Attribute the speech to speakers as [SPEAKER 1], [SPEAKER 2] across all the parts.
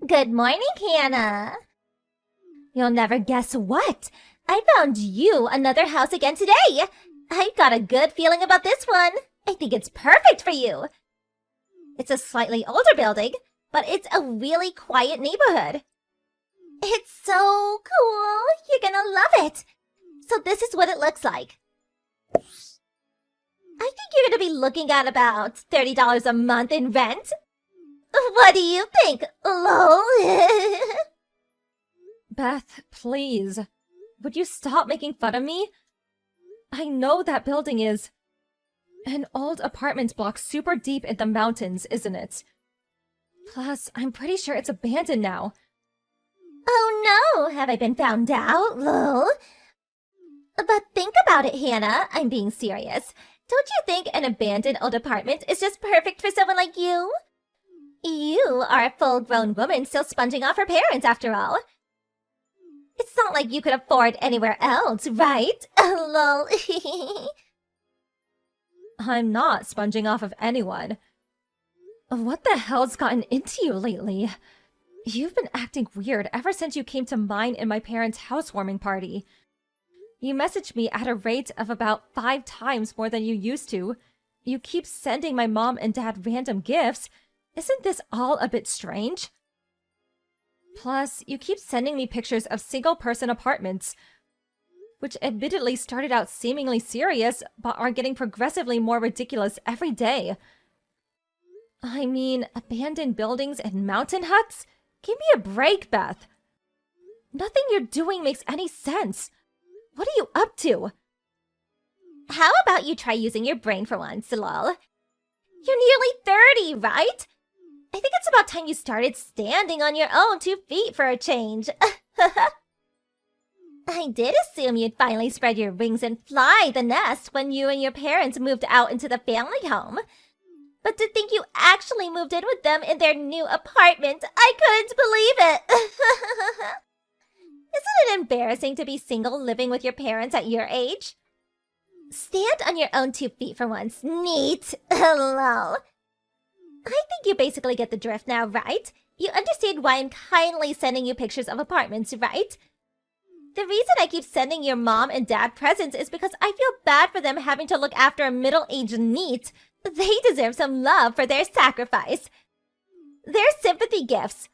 [SPEAKER 1] Good morning, Hannah. You'll never guess what? I found you another house again today. I've got a good feeling about this one. I think it's perfect for you. It's a slightly older building, but it's a really quiet neighborhood. It's so cool. You're gonna love it. So this is what it looks like. I think you're gonna be looking at about $30 a month in rent. What do you think, lol?
[SPEAKER 2] Beth, please. Would you stop making fun of me? I know that building is an old apartment block super deep in the mountains, isn't it? Plus, I'm pretty sure it's abandoned now.
[SPEAKER 1] Oh no, have I been found out, lol? But think about it, Hannah. I'm being serious. Don't you think an abandoned old apartment is just perfect for someone like you? You are a full-grown woman still sponging off her parents, after all. It's not like you could afford anywhere else, right? Lol.
[SPEAKER 2] I'm not sponging off of anyone. What the hell's gotten into you lately? You've been acting weird ever since you came to mine and my parents' housewarming party. You messaged me at a rate of about 5 times more than you used to. You keep sending my mom and dad random gifts. Isn't this all a bit strange? Plus, you keep sending me pictures of single-person apartments, which admittedly started out seemingly serious, but are getting progressively more ridiculous every day. I mean, abandoned buildings and mountain huts? Give me a break, Beth. Nothing you're doing makes any sense. What are you up to?
[SPEAKER 1] How about you try using your brain for once, lol? You're nearly 30, right? I think it's about time you started standing on your own 2 feet for a change. I did assume you'd finally spread your wings and fly the nest when you and your parents moved out into the family home. But to think you actually moved in with them in their new apartment, I couldn't believe it. Isn't it embarrassing to be single living with your parents at your age? Stand on your own 2 feet for once. Neat. Hello. I think you basically get the drift now, right? You understand why I'm kindly sending you pictures of apartments, right? The reason I keep sending your mom and dad presents is because I feel bad for them having to look after a middle-aged NEET. They deserve some love for their sacrifice. They're sympathy gifts.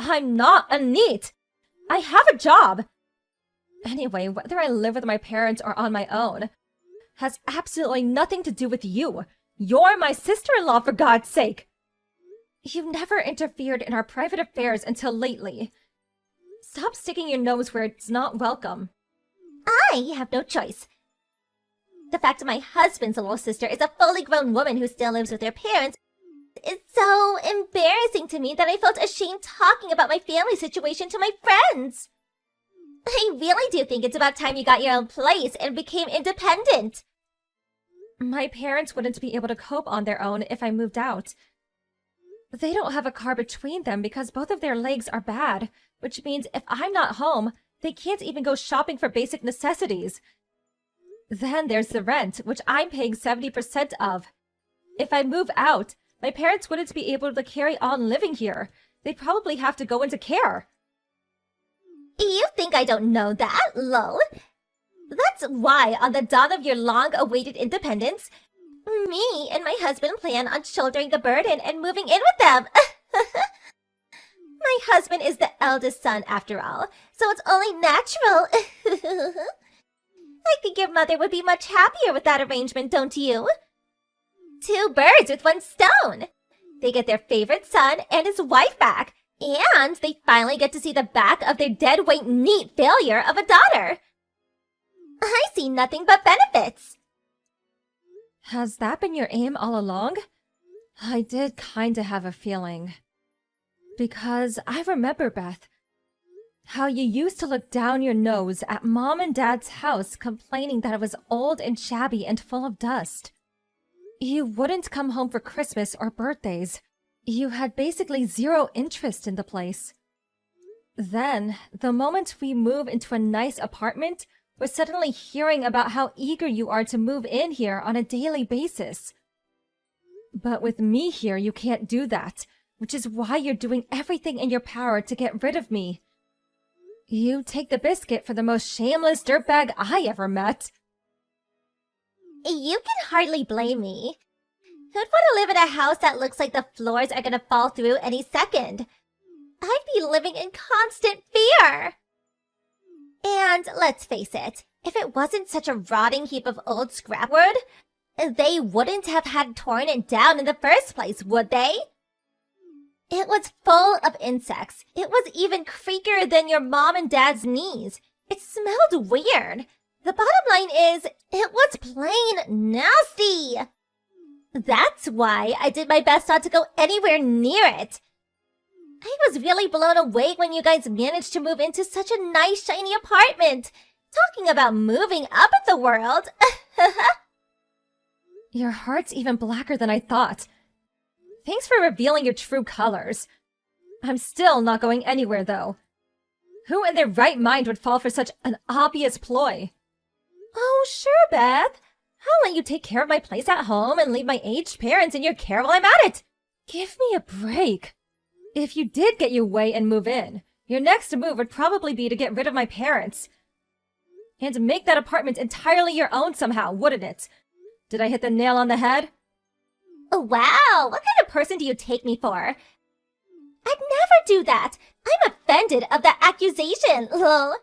[SPEAKER 2] I'm not a NEET. I have a job. Anyway, whether I live with my parents or on my own has absolutely nothing to do with you. You're my sister-in-law, for God's sake. You've never interfered in our private affairs until lately. Stop sticking your nose where it's not welcome.
[SPEAKER 1] I have no choice. The fact my husband's little sister is a fully grown woman who still lives with her parents is so embarrassing to me that I felt ashamed talking about my family situation to my friends. I really do think it's about time you got your own place and became independent.
[SPEAKER 2] My parents wouldn't be able to cope on their own if I moved out. They don't have a car between them because both of their legs are bad, which means if I'm not home, they can't even go shopping for basic necessities. Then there's the rent, which I'm paying 70% of. If I move out, my parents wouldn't be able to carry on living here. They'd probably have to go into care.
[SPEAKER 1] You think I don't know that, lol? That's why, on the dawn of your long-awaited independence, me and my husband plan on shouldering the burden and moving in with them. My husband is the eldest son, after all, so it's only natural. I think your mother would be much happier with that arrangement, don't you? 2 birds with 1 stone. They get their favorite son and his wife back, and they finally get to see the back of their deadweight NEET failure of a daughter. I see nothing but benefits.
[SPEAKER 2] Has that been your aim all along? I did kinda have a feeling. Because I remember, Beth, how you used to look down your nose at Mom and Dad's house complaining that it was old and shabby and full of dust. You wouldn't come home for Christmas or birthdays. You had basically zero interest in the place. Then, the moment we move into a nice apartment, we're suddenly hearing about how eager you are to move in here on a daily basis. But with me here, you can't do that. which is why you're doing everything in your power to get rid of me. You take the biscuit for the most shameless dirtbag I ever met.
[SPEAKER 1] You can hardly blame me. Who'd want to live in a house that looks like the floors are gonna fall through any second? I'd be living in constant fear. And let's face it, if it wasn't such a rotting heap of old scrapwood, they wouldn't have had torn it down in the first place, would they? It was full of insects. It was even creakier than your mom and dad's knees. It smelled weird. The bottom line is, it was plain nasty. That's why I did my best not to go anywhere near it. I was really blown away when you guys managed to move into such a nice, shiny apartment. Talking about moving up in the world.
[SPEAKER 2] Your heart's even blacker than I thought. Thanks for revealing your true colors. I'm still not going anywhere, though. Who in their right mind would fall for such an obvious ploy? Oh, sure, Beth. I'll let you take care of my place at home and leave my aged parents in your care while I'm at it. Give me a break. If you did get your way and move in, your next move would probably be to get rid of my parents. And make that apartment entirely your own somehow, wouldn't it? Did I hit the nail on the head?
[SPEAKER 1] Wow, what kind of person do you take me for? I'd never do that. I'm offended of that accusation, lol.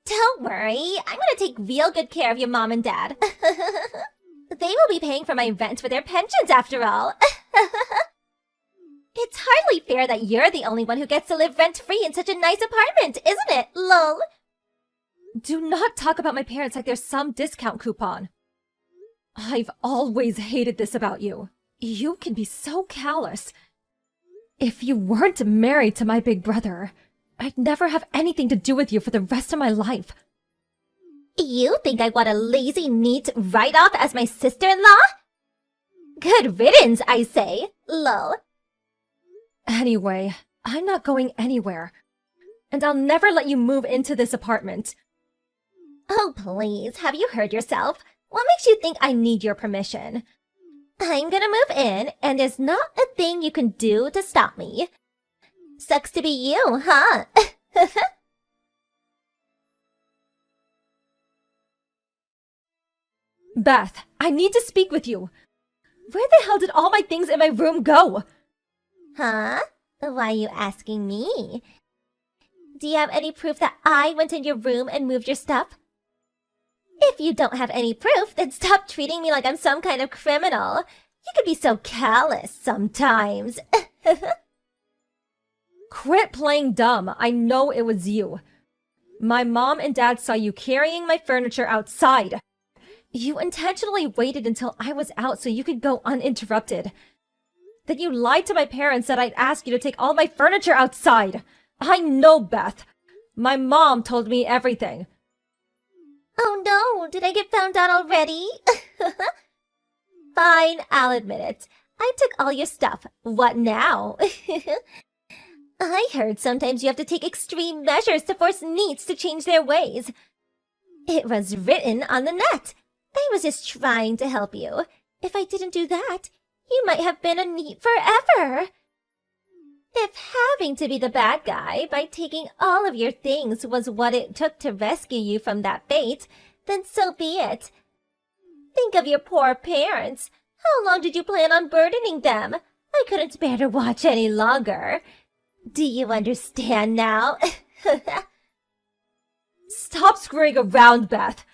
[SPEAKER 1] Don't worry, I'm gonna take real good care of your mom and dad. They will be paying for my rent with their pensions after all. It's hardly fair that you're the only one who gets to live rent-free in such a nice apartment, isn't it, lol?
[SPEAKER 2] Do not talk about my parents like there's some discount coupon. I've always hated this about you. You can be so callous. If you weren't married to my big brother, I'd never have anything to do with you for the rest of my life.
[SPEAKER 1] You think I want a lazy, neat write-off as my sister-in-law? Good riddance, I say, lol.
[SPEAKER 2] Anyway, I'm not going anywhere. And I'll never let you move into this apartment.
[SPEAKER 1] Oh, please, have you heard yourself? What makes you think I need your permission? I'm gonna move in, and there's not a thing you can do to stop me. Sucks to be you, huh?
[SPEAKER 2] Beth, I need to speak with you. Where the hell did all my things in my room go?
[SPEAKER 1] Huh? Why are you asking me? Do you have any proof that I went in your room and moved your stuff? If you don't have any proof, then stop treating me like I'm some kind of criminal. You can be so callous sometimes.
[SPEAKER 2] Quit playing dumb. I know it was you. My mom and dad saw you carrying my furniture outside. You intentionally waited until I was out so you could go uninterrupted. Then you lied to my parents that I'd ask you to take all my furniture outside. I know, Beth. My mom told me everything.
[SPEAKER 1] Oh no, did I get found out already? Fine, I'll admit it. I took all your stuff. What now? I heard sometimes you have to take extreme measures to force neets to change their ways. It was written on the net. I was just trying to help you. If I didn't do that, you might have been a neat forever. If having to be the bad guy by taking all of your things was what it took to rescue you from that fate, then so be it. Think of your poor parents. How long did you plan on burdening them? I couldn't bear to watch any longer. Do you understand now?
[SPEAKER 2] Stop screwing around, Beth.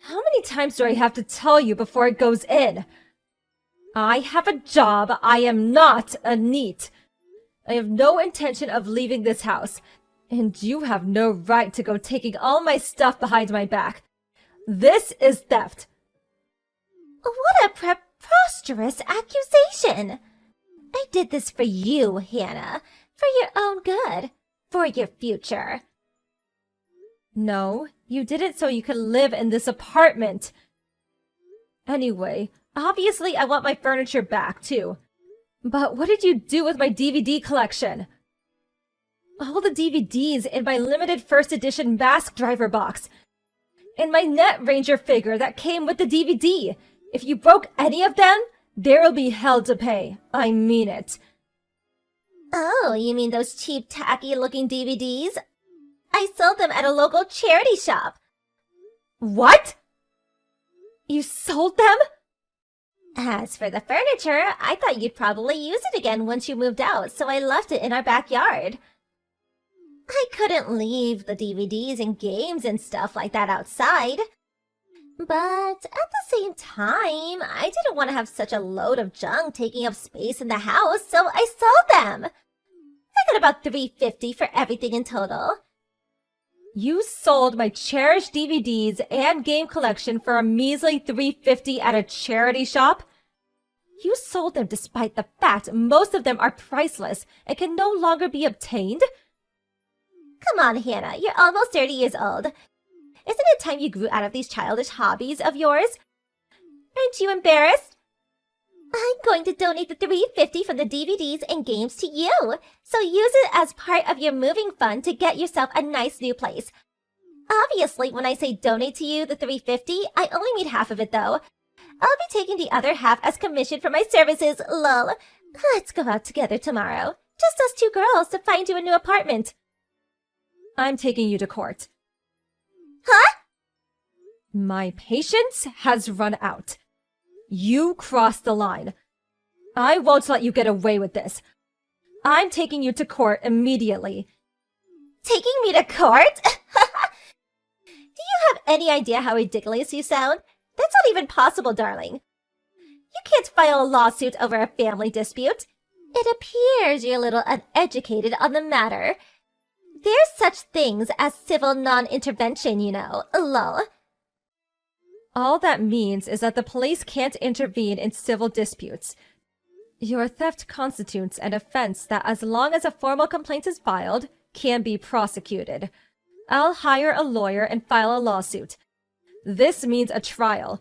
[SPEAKER 2] How many times do I have to tell you before it goes in? I have a job. I am not a neat. I have no intention of leaving this house, and you have no right to go taking all my stuff behind my back. This is theft.
[SPEAKER 1] What a preposterous accusation! I did this for you, Hannah. For your own good. For your future.
[SPEAKER 2] No, you did it so you could live in this apartment. Anyway, obviously I want my furniture back, too. But what did you do with my DVD collection? All the DVDs in my limited first edition Mask Driver box. And my Net Ranger figure that came with the DVD. If you broke any of them, there will be hell to pay. I mean it.
[SPEAKER 1] Oh, you mean those cheap, tacky-looking DVDs? I sold them at a local charity shop.
[SPEAKER 2] What? You sold them?
[SPEAKER 1] As for the furniture, I thought you'd probably use it again once you moved out, so I left it in our backyard. I couldn't leave the DVDs and games and stuff like that outside. But at the same time, I didn't want to have such a load of junk taking up space in the house, so I sold them. I got about $350 for everything in total.
[SPEAKER 2] You sold my cherished DVDs and game collection for a measly $350 at a charity shop? You sold them despite the fact most of them are priceless and can no longer be obtained?
[SPEAKER 1] Come on, Hannah, you're almost 30 years old. Isn't it time you grew out of these childish hobbies of yours? Aren't you embarrassed? I'm going to donate the $350 from the DVDs and games to you, so use it as part of your moving fund to get yourself a nice new place. Obviously, when I say donate to you the $350, I only need half of it though. I'll be taking the other half as commission for my services, lol. Let's go out together tomorrow. Just us two girls to find you a new apartment.
[SPEAKER 2] I'm taking you to court.
[SPEAKER 1] Huh?
[SPEAKER 2] My patience has run out. You crossed the line. I won't let you get away with this. I'm taking you to court immediately.
[SPEAKER 1] Taking me to court? Do you have any idea how ridiculous you sound? That's not even possible, darling. You can't file a lawsuit over a family dispute. It appears you're a little uneducated on the matter. There's such things as civil non-intervention, you know, lol.
[SPEAKER 2] All that means is that the police can't intervene in civil disputes. Your theft constitutes an offense that, as long as a formal complaint is filed, can be prosecuted. I'll hire a lawyer and file a lawsuit. This means a trial.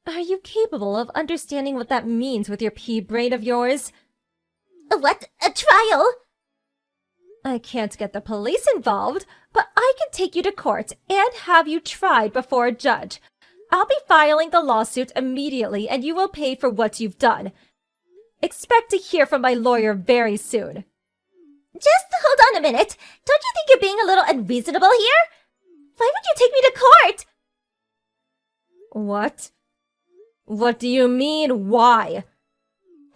[SPEAKER 2] Are you capable of understanding what that means with your pea brain of yours?
[SPEAKER 1] What? A trial?
[SPEAKER 2] I can't get the police involved, but I can take you to court and have you tried before a judge. I'll be filing the lawsuit immediately, and you will pay for what you've done. Expect to hear from my lawyer very soon.
[SPEAKER 1] Just hold on a minute. Don't you think you're being a little unreasonable here? Why would you take me to court?
[SPEAKER 2] What? What do you mean, why?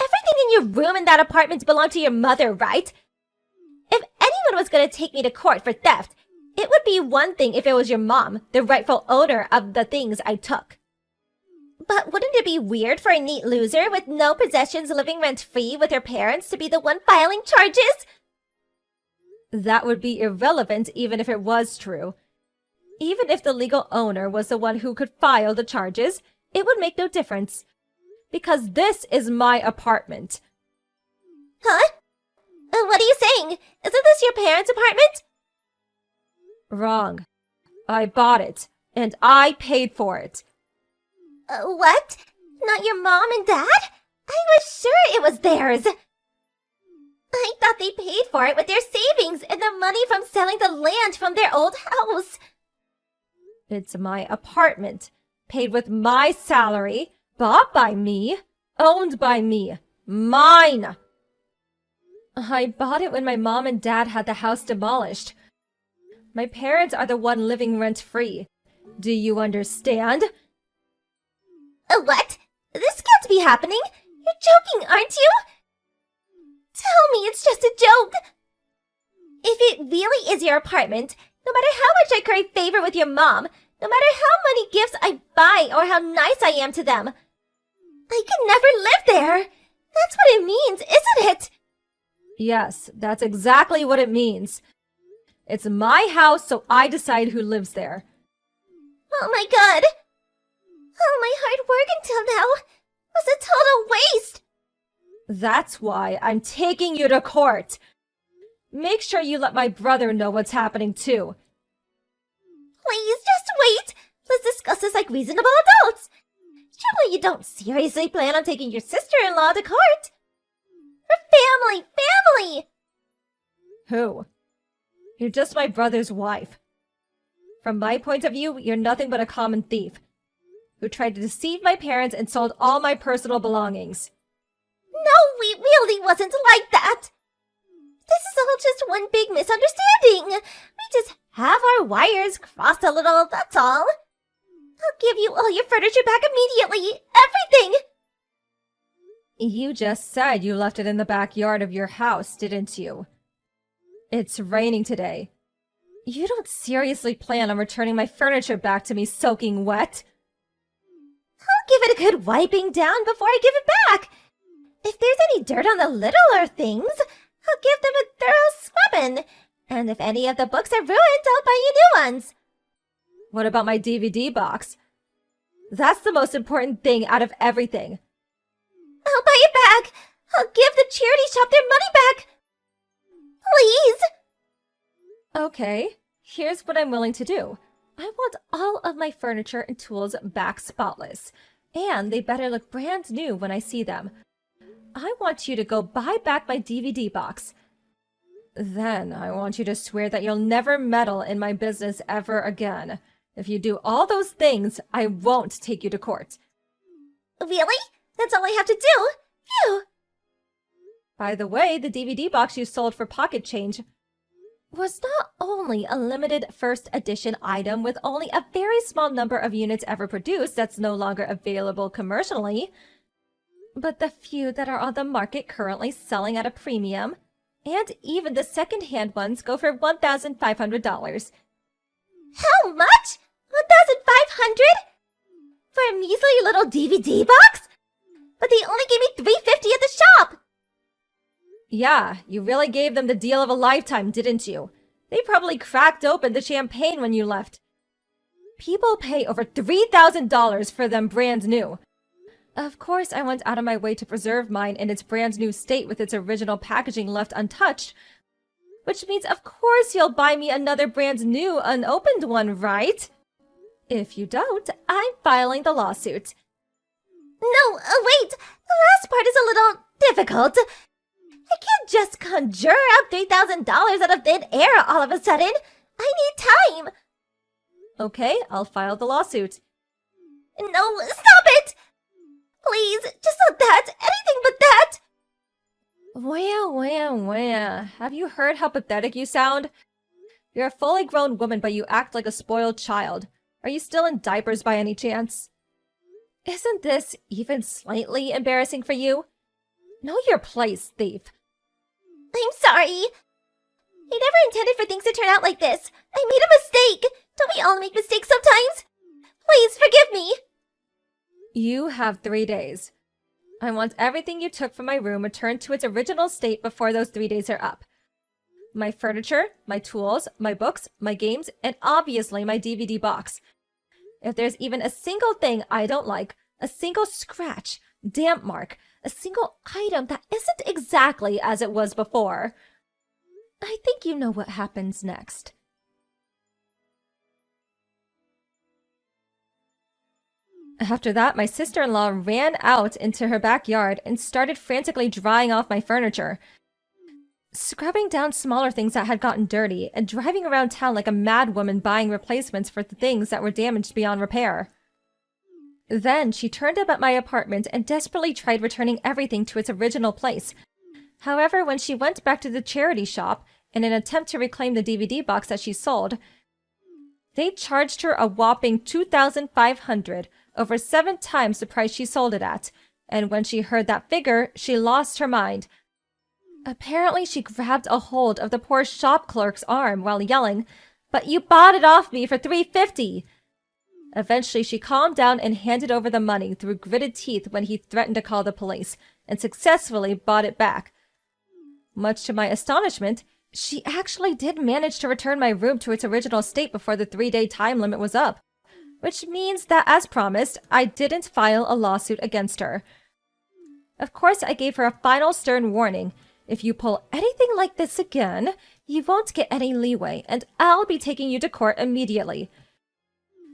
[SPEAKER 1] Everything in your room in that apartment belonged to your mother, right? If anyone was going to take me to court for theft, it would be one thing if it was your mom, the rightful owner of the things I took. But wouldn't it be weird for a neat loser with no possessions living rent-free with her parents to be the one filing charges?
[SPEAKER 2] That would be irrelevant even if it was true. Even if the legal owner was the one who could file the charges, it would make no difference. Because this is my apartment.
[SPEAKER 1] Huh? What are you saying? Isn't this your parents' apartment?
[SPEAKER 2] Wrong. I bought it, and I paid for it.
[SPEAKER 1] What? Not your mom and dad? I was sure it was theirs. I thought they paid for it with their savings and the money from selling the land from their old house.
[SPEAKER 2] It's my apartment, paid with my salary, bought by me, owned by me, mine. I bought it when my mom and dad had the house demolished. My parents are the one living rent-free. Do you understand?
[SPEAKER 1] What? This can't be happening. You're joking, aren't you? Tell me it's just a joke. If it really is your apartment, no matter how much I curry favor with your mom, no matter how many gifts I buy or how nice I am to them, I could never live there. That's what it means, isn't it?
[SPEAKER 2] Yes, that's exactly what it means. It's my house, so I decide who lives there.
[SPEAKER 1] Oh my god. All my hard work until now was a total waste.
[SPEAKER 2] That's why I'm taking you to court. Make sure you let my brother know what's happening too.
[SPEAKER 1] Please, just wait. Let's discuss this like reasonable adults. Surely you don't seriously plan on taking your sister-in-law to court? Her family!
[SPEAKER 2] Who? You're just my brother's wife. From my point of view, you're nothing but a common thief who tried to deceive my parents and sold all my personal belongings.
[SPEAKER 1] No, we really wasn't like that. just one big misunderstanding. We just have our wires crossed a little, that's all. I'll give you all your furniture back immediately. Everything!
[SPEAKER 2] You just said you left it in the backyard of your house, didn't you? It's raining today. You don't seriously plan on returning my furniture back to me soaking wet?
[SPEAKER 1] I'll give it a good wiping down before I give it back. If there's any dirt on the littler things, I'll give them a thorough scrubbing. And if any of the books are ruined, I'll buy you new ones.
[SPEAKER 2] What about my DVD box? That's the most important thing out of everything.
[SPEAKER 1] I'll buy it back. I'll give the charity shop their money back. Please.
[SPEAKER 2] Okay, here's what I'm willing to do. I want all of my furniture and tools back spotless. And they better look brand new when I see them. I want you to go buy back my DVD box. Then I want you to swear that you'll never meddle in my business ever again. If you do all those things, I won't take you to court.
[SPEAKER 1] Really? That's all I have to do? Phew!
[SPEAKER 2] By the way, the DVD box you sold for pocket change was not only a limited first edition item with only a very small number of units ever produced that's no longer available commercially, but the few that are on the market currently selling at a premium, and even the second-hand ones go for $1,500.
[SPEAKER 1] How much? 1,500? For a measly little DVD box? But they only gave me $350 at the shop!
[SPEAKER 2] Yeah, you really gave them the deal of a lifetime, didn't you? They probably cracked open the champagne when you left. People pay over $3,000 for them brand new. Of course, I went out of my way to preserve mine in its brand new state with its original packaging left untouched. Which means, of course, you'll buy me another brand new, unopened one, right? If you don't, I'm filing the lawsuit.
[SPEAKER 1] No, wait! The last part is a little difficult. I can't just conjure up $3,000 out of thin air all of a sudden. I need time.
[SPEAKER 2] Okay, I'll file the lawsuit.
[SPEAKER 1] No, stop it! Please, just not that. Anything but that.
[SPEAKER 2] Wah. Have you heard how pathetic you sound? You're a fully grown woman, but you act like a spoiled child. Are you still in diapers by any chance? Isn't this even slightly embarrassing for you? Know your place, thief.
[SPEAKER 1] I'm sorry. I never intended for things to turn out like this. I made a mistake. Don't we all make mistakes sometimes? Please forgive me.
[SPEAKER 2] You have 3 days. I want everything you took from my room returned to its original state before those 3 days are up. My furniture, my tools, my books, my games, and obviously my DVD box. If there's even a single thing I don't like, a single scratch, damp mark, a single item that isn't exactly as it was before, I think you know what happens next. After that, my sister-in-law ran out into her backyard and started frantically drying off my furniture, scrubbing down smaller things that had gotten dirty, and driving around town like a mad woman buying replacements for the things that were damaged beyond repair. Then she turned up at my apartment and desperately tried returning everything to its original place. However, when she went back to the charity shop in an attempt to reclaim the DVD box that she sold, they charged her a whopping $2,500, over 7 times the price she sold it at, and when she heard that figure, she lost her mind. Apparently, she grabbed a hold of the poor shop clerk's arm while yelling, "But you bought it off me for $350!" Eventually, she calmed down and handed over the money through gritted teeth when he threatened to call the police, and successfully bought it back. Much to my astonishment, she actually did manage to return my room to its original state before the 3-day time limit was up, which means that, as promised, I didn't file a lawsuit against her. Of course, I gave her a final stern warning. If you pull anything like this again, you won't get any leeway, and I'll be taking you to court immediately.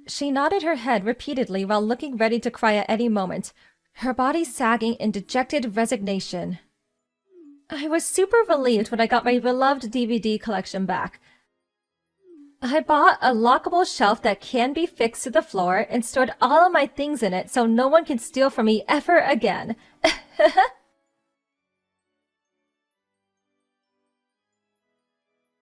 [SPEAKER 2] She nodded her head repeatedly while looking ready to cry at any moment, her body sagging in dejected resignation. I was super relieved when I got my beloved DVD collection back. I bought a lockable shelf that can be fixed to the floor and stored all of my things in it so no one can steal from me ever again.